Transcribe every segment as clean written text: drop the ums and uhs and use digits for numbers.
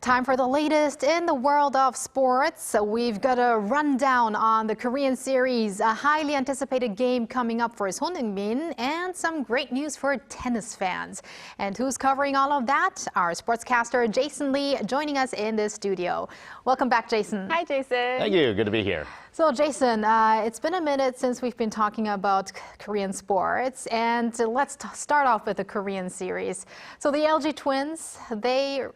Time for the latest in the world of sports. So we've got a rundown on the Korean series, a highly anticipated game coming up for Heung-min, and some great news for tennis fans. And who's covering all of that? Our sportscaster Jason Lee joining us in the studio. Welcome back, Jason. Hi, Jason. Thank you. Good to be here. So, Jason, it's been a minute since we've been talking about Korean sports, and let's start off with the Korean series. So the LG Twins, they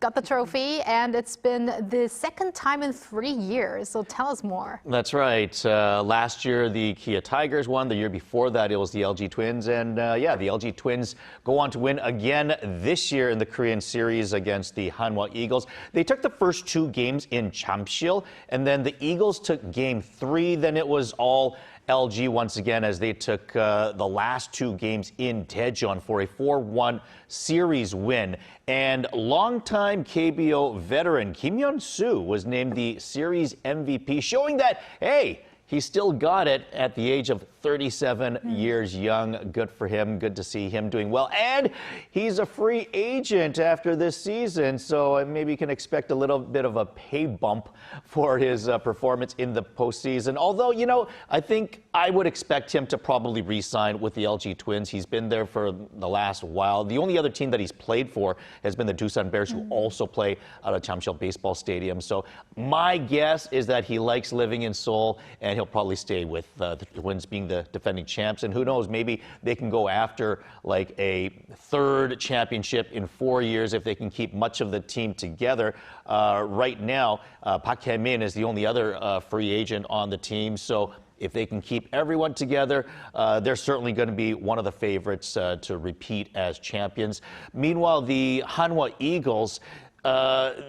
got the trophy, and it's been the second time in 3 years. So tell us more. That's right. Last year, the Kia Tigers won. The year before that, it was the LG Twins. And yeah, the LG Twins go on to win again this year in the Korean series against the Hanwha Eagles. They took the first 2 games in Chamsil, and then the Eagles took game 3. Then it was all LG once again as they took the last 2 games in Daejeon for a 4-1 series win. And longtime KBO veteran Kim Hyun-soo was named the series MVP, showing that, hey, he still got it at the age of 37 years young. Good for him. Good to see him doing well. And he's a free agent after this season, so maybe you can expect a little bit of a pay bump for his performance in the postseason. Although, you know, I think I would expect him to probably re-sign with the LG Twins. He's been there for the last while. The only other team that he's played for has been the Doosan Bears, who also play out of Chamsil Baseball Stadium. So my guess is that he likes living in Seoul, and he'll probably stay with the Twins being the defending champs. And who knows, maybe they can go after like a 3rd championship in 4 years if they can keep much of the team together. Right now, Park Heung-min is the only other free agent on the team. So if they can keep everyone together, they're certainly going to be one of the favorites to repeat as champions. Meanwhile, the Hanwha Eagles,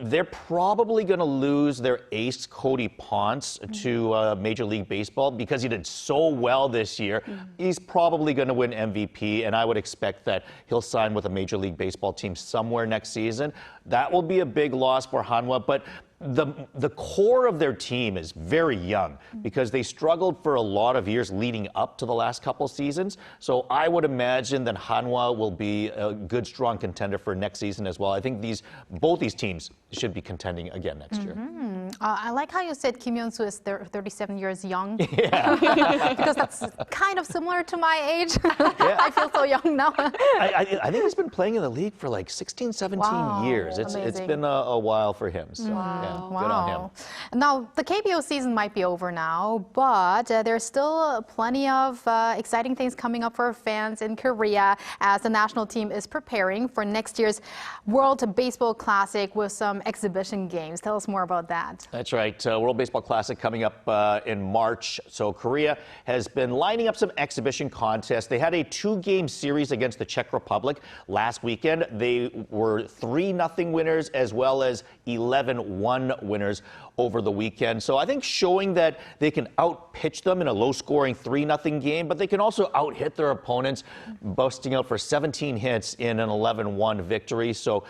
they're probably going to lose their ace, Cody Ponce, to Major League Baseball because he did so well this year. He's probably going to win MVP, and I would expect that he'll sign with a Major League Baseball team somewhere next season. That will be a big loss for Hanwha, but the core of their team is very young because they struggled for a lot of years leading up to the last couple seasons. So I would imagine that Hanwha will be a good, strong contender for next season as well. I think both these teams should be contending again next year. I like how you said Kim Hyun-soo is 37 years young. Yeah. Because that's kind of similar to my age. Yeah. I feel so young now. I think he's been playing in the league for like 16, 17 years. It's been a while for him. So, yeah, good on him. Now, the KBO season might be over now, but there's still plenty of exciting things coming up for fans in Korea as the national team is preparing for next year's World Baseball Classic with some exhibition games. Tell us more about that. That's right. World Baseball Classic coming up in March. So Korea has been lining up some exhibition contests. They had a 2-game series against the Czech Republic last weekend. They were 3-0 winners as well as 11-1 winners over the weekend. So I think showing that they can outpitch them in a low-scoring 3-0 game, but they can also out-hit their opponents, busting out for 17 hits in an 11-1 victory. So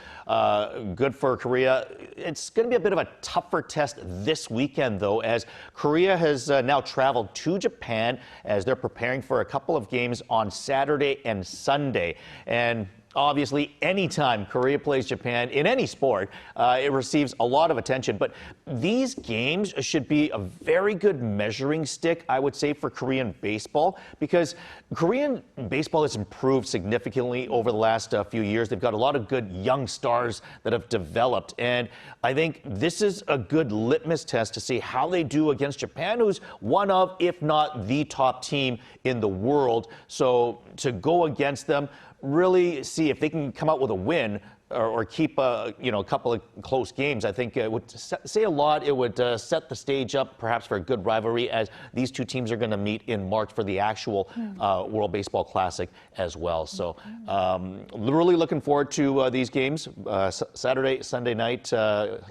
good for Korea. It's going to be a bit of a tougher test this weekend, though, as Korea has now traveled to Japan as they're preparing for a couple of games on Saturday and Sunday. And obviously, anytime Korea plays Japan in any sport, it receives a lot of attention. But these games should be a very good measuring stick, I would say, for Korean baseball, because Korean baseball has improved significantly over the last few years. They've got a lot of good young stars that have developed. And I think this is a good litmus test to see how they do against Japan, who's one of, if not the top team in the world. So to go against them, really see if they can come out with a win or keep a couple of close games. I think it would say a lot. It would set the stage up perhaps for a good rivalry as these 2 teams are going to meet in March for the actual World Baseball Classic as well. So really looking forward to these games. Saturday, Sunday night,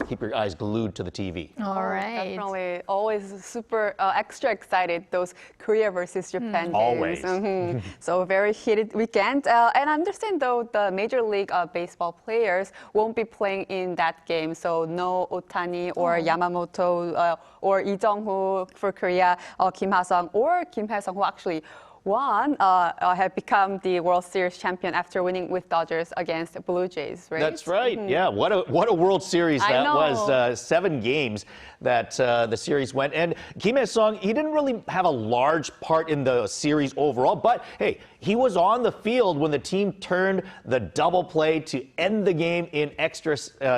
keep your eyes glued to the TV. All right. Definitely always super extra excited, those Korea versus Japan games. Always. So very heated weekend. And I understand, though, the Major League Baseball players won't be playing in that game. So no Otani or Yamamoto or Lee Jung-hoo for Korea, Kim Ha-seong or Kim Hae-sung, who actually won, have become the World Series champion after winning with Dodgers against Blue Jays, right? That's right. Yeah, what a World Series that was. 7 games that the series went. And Kim Ha-seong, he didn't really have a large part in the series overall, but hey, he was on the field when the team turned the double play to end the game in extra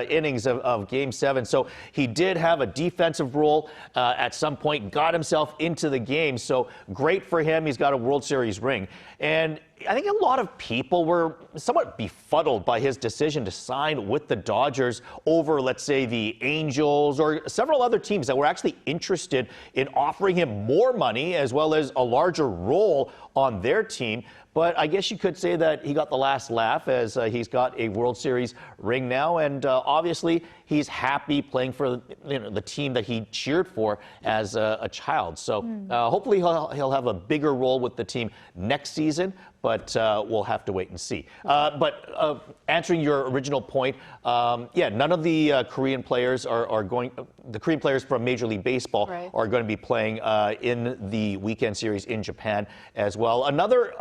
innings of Game 7. So he did have a defensive role at some point, got himself into the game. So great for him. He's got a World Series ring. And I think a lot of people were somewhat befuddled by his decision to sign with the Dodgers over, let's say, the Angels or several other teams that were actually interested in offering him more money as well as a larger role on their team. But I guess you could say that he got the last laugh as he's got a World Series ring now. And obviously, he's happy playing for the team that he cheered for as a child. So hopefully he'll have a bigger role with the team next season. But we'll have to wait and see. But answering your original point, yeah, none of the Korean players are going. The Korean players from Major League Baseball are going to be playing in the weekend series in Japan as well. Another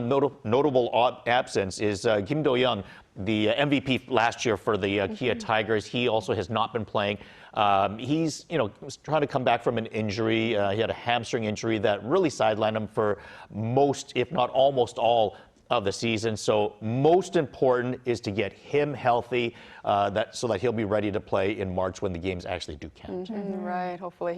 notable absence is Kim Do-young, the MVP last year for the Kia Tigers. He also has not been playing. He's, trying to come back from an injury. He had a hamstring injury that really sidelined him for most, if not almost all, of the season. So most important is to get him healthy so that he'll be ready to play in March when the games actually do count. Right. Hopefully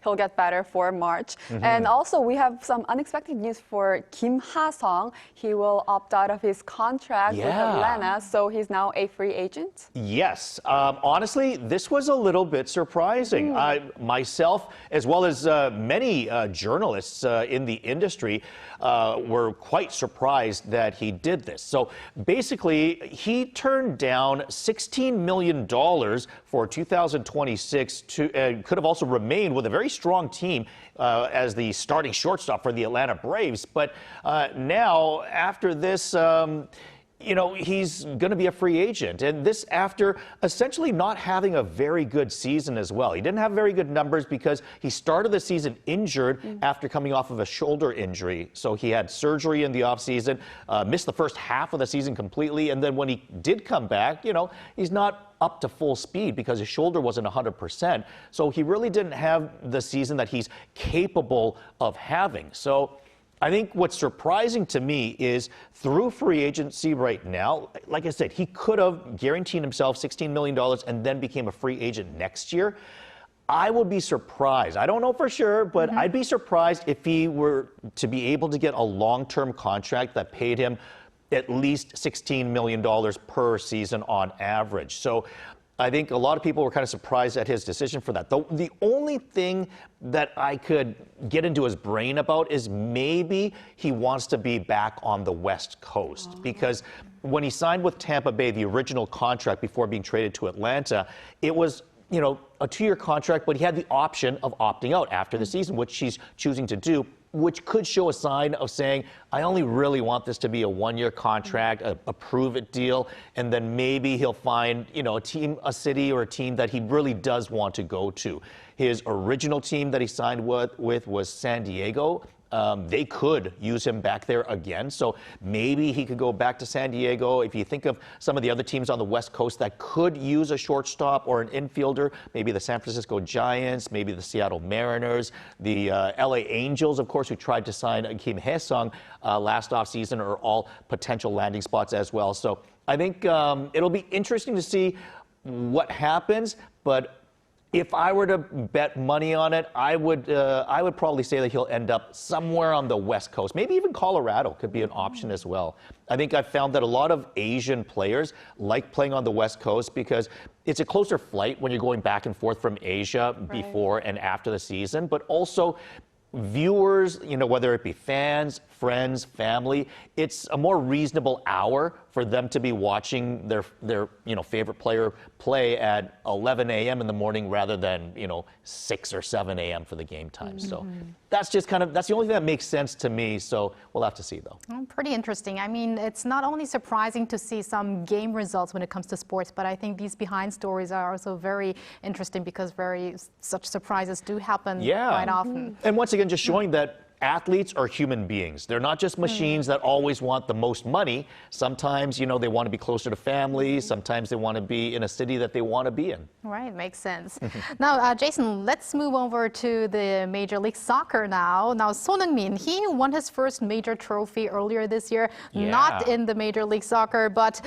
he'll get better for March. And also we have some unexpected news for Kim Ha-seong. He will opt out of his contract with Atlanta, so he's now a free agent. Yes. Honestly, this was a little bit surprising. Myself, as well as many journalists in the industry, were quite surprised that he did this. So basically, he turned down $16 million for 2026 and could have also remained with a very strong team as the starting shortstop for the Atlanta Braves. But now, after this, he's going to be a free agent. And this after essentially not having a very good season as well. He didn't have very good numbers because he started the season injured after coming off of a shoulder injury. So he had surgery in the offseason, missed the first half of the season completely. And then when he did come back, he's not up to full speed because his shoulder wasn't 100%. So he really didn't have the season that he's capable of having. So I think what's surprising to me is through free agency right now, like I said, he could have guaranteed himself $16 million and then became a free agent next year. I would be surprised. I don't know for sure, but I'd be surprised if he were to be able to get a long-term contract that paid him at least $16 million per season on average. So I think a lot of people were kind of surprised at his decision for that. The only thing that I could get into his brain about is maybe he wants to be back on the West Coast because when he signed with Tampa Bay, the original contract before being traded to Atlanta, it was, a 2-year contract, but he had the option of opting out after the season, which he's choosing to do, which could show a sign of saying, I only really want this to be a 1-year contract, a prove-it deal, and then maybe he'll find, a city or a team that he really does want to go to. His original team that he signed with was San Diego. They could use him back there again. So maybe he could go back to San Diego. If you think of some of the other teams on the West Coast that could use a shortstop or an infielder, maybe the San Francisco Giants, maybe the Seattle Mariners, the LA Angels, of course, who tried to sign Kim Ha-seong last offseason, are all potential landing spots as well. So I think it'll be interesting to see what happens, but if I were to bet money on it, I would probably say that he'll end up somewhere on the West Coast. Maybe even Colorado could be an option as well. I think I've found that a lot of Asian players like playing on the West Coast because it's a closer flight when you're going back and forth from Asia before and after the season, but also viewers, whether it be fans, friends, family, it's a more reasonable hour for them to be watching their favorite player play at 11 a.m. in the morning rather than 6 or 7 a.m. for the game time. So that's just that's the only thing that makes sense to me. So we'll have to see though. Pretty interesting. I mean, it's not only surprising to see some game results when it comes to sports, but I think these behind stories are also very interesting because such surprises do happen quite often. And once again, just showing that athletes are human beings. They're not just machines that always want the most money. Sometimes, they want to be closer to family. Sometimes they want to be in a city that they want to be in. Right, makes sense. Now, Jason, let's move over to the Major League Soccer now. Now, Son Heung-min, he won his first major trophy earlier this year. Not in the Major League Soccer, but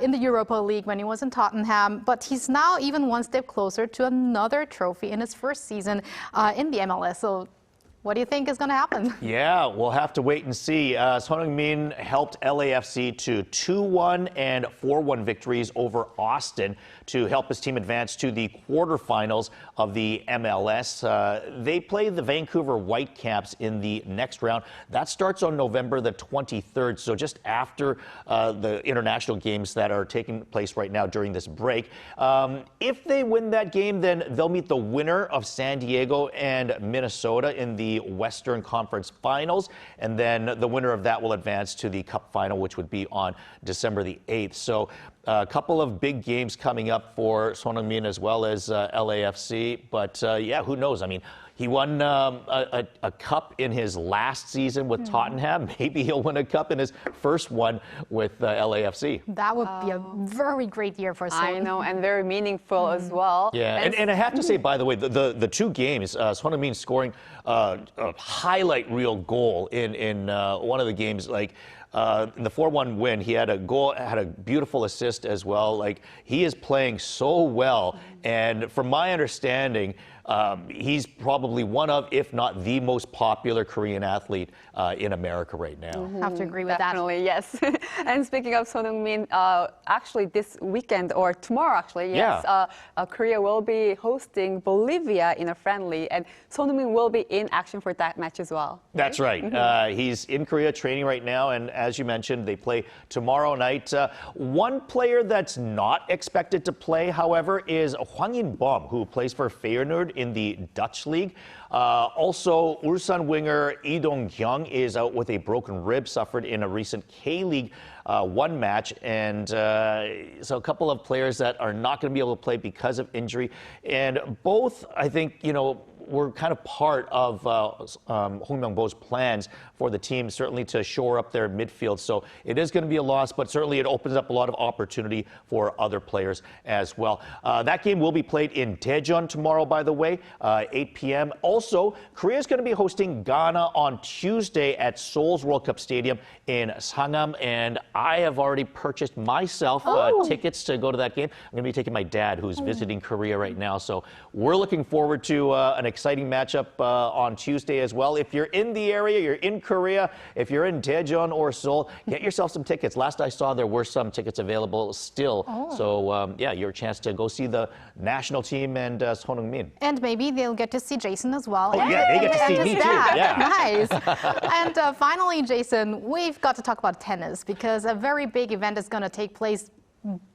in the Europa League when he was in Tottenham. But he's now even one step closer to another trophy in his first season in the MLS. So what do you think is going to happen? Yeah, we'll have to wait and see. Son Heung-min helped LAFC to 2-1 and 4-1 victories over Austin to help his team advance to the quarterfinals of the MLS. They play the Vancouver Whitecaps in the next round. That starts on November the 23rd, so just after the international games that are taking place right now during this break. If they win that game, then they'll meet the winner of San Diego and Minnesota in the Western Conference Finals, and then the winner of that will advance to the Cup Final, which would be on December the 8th. So a couple of big games coming up for Son Heung-min as well as LAFC, but yeah, who knows? I mean, he won a cup in his last season with Tottenham. Maybe he'll win a cup in his first one with LAFC. That would be a very great year for Son. I know, and very meaningful as well. Yeah, and I have to say, by the way, the two games, Son Heung-min scoring a highlight reel goal in one of the games, like in the 4-1 win, he had a goal, had a beautiful assist as well. Like, he is playing so well, and from my understanding, he's probably one of, if not the most popular Korean athlete in America right now. I have to agree with Definitely, yes. And speaking of Son Heung-min, actually this weekend, or tomorrow actually, yes, Korea will be hosting Bolivia in a friendly, and Son Heung-min will be in action for that match as well. That's right. He's in Korea training right now, and as you mentioned, they play tomorrow night. One player that's not expected to play, however, is Hwang In-bum, who plays for Feyenoord in the Dutch league. Also, Ulsan winger Lee Dong-kyung is out with a broken rib suffered in a recent K-League 1 match. And so a couple of players that are not going to be able to play because of injury. And both, I think, were kind of part of Hong Myung-bo's plans for the team, certainly to shore up their midfield. So it is going to be a loss, but certainly it opens up a lot of opportunity for other players as well. That game will be played in Daejeon tomorrow, by the way, 8 p.m. Also, Korea is going to be hosting Ghana on Tuesday at Seoul's World Cup Stadium in Sangam, and I have already purchased myself tickets to go to that game. I'm going to be taking my dad, who's visiting Korea right now, so we're looking forward to an exciting matchup on Tuesday as well. If you're in the area, you're in Korea, if you're in Daejeon or Seoul, get yourself some tickets. Last I saw, there were some tickets available still. So, yeah, your chance to go see the national team and Son Heung-min. And maybe they'll get to see Jason as well. Oh, yeah, they get to see me too. Yeah. Nice. And finally, Jason, we've got to talk about tennis because a very big event is going to take place.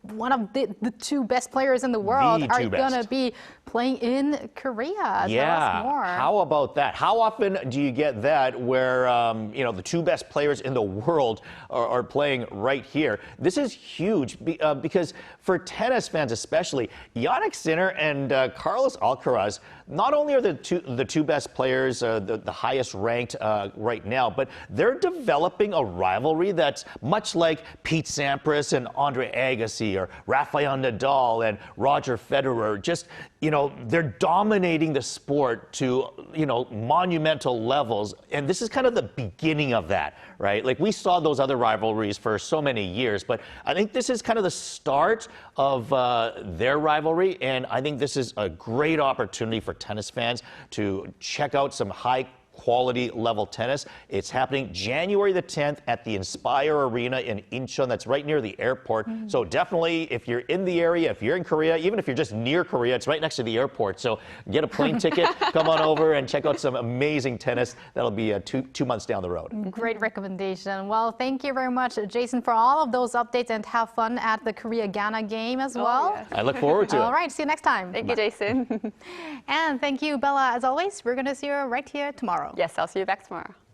One of the two best players in the world are going to be playing in Korea. Yeah, tell us more. How about that? How often do you get that where, the two best players in the world are playing right here? This is huge because for tennis fans especially, Jannik Sinner and Carlos Alcaraz, not only are the two best players, the highest ranked right now, but they're developing a rivalry that's much like Pete Sampras and Andre Agassi or Rafael Nadal and Roger Federer. Just, they're dominating the sport to, monumental levels. And this is kind of the beginning of that, right? Like, we saw those other rivalries for so many years, but I think this is kind of the start of their rivalry. And I think this is a great opportunity for tennis fans to check out some high-quality level tennis. It's happening January the 10th at the Inspire Arena in Incheon. That's right near the airport. So definitely, if you're in the area, if you're in Korea, even if you're just near Korea, it's right next to the airport. So get a plane ticket, come on over and check out some amazing tennis. That'll be 2 months down the road. Great recommendation. Well, thank you very much, Jason, for all of those updates, and have fun at the Korea-Ghana game as well. Yes. I look forward to it. All right, see you next time. Thank you, Jason. And thank you, Bella. As always, we're going to see you right here tomorrow. Yes, I'll see you back tomorrow.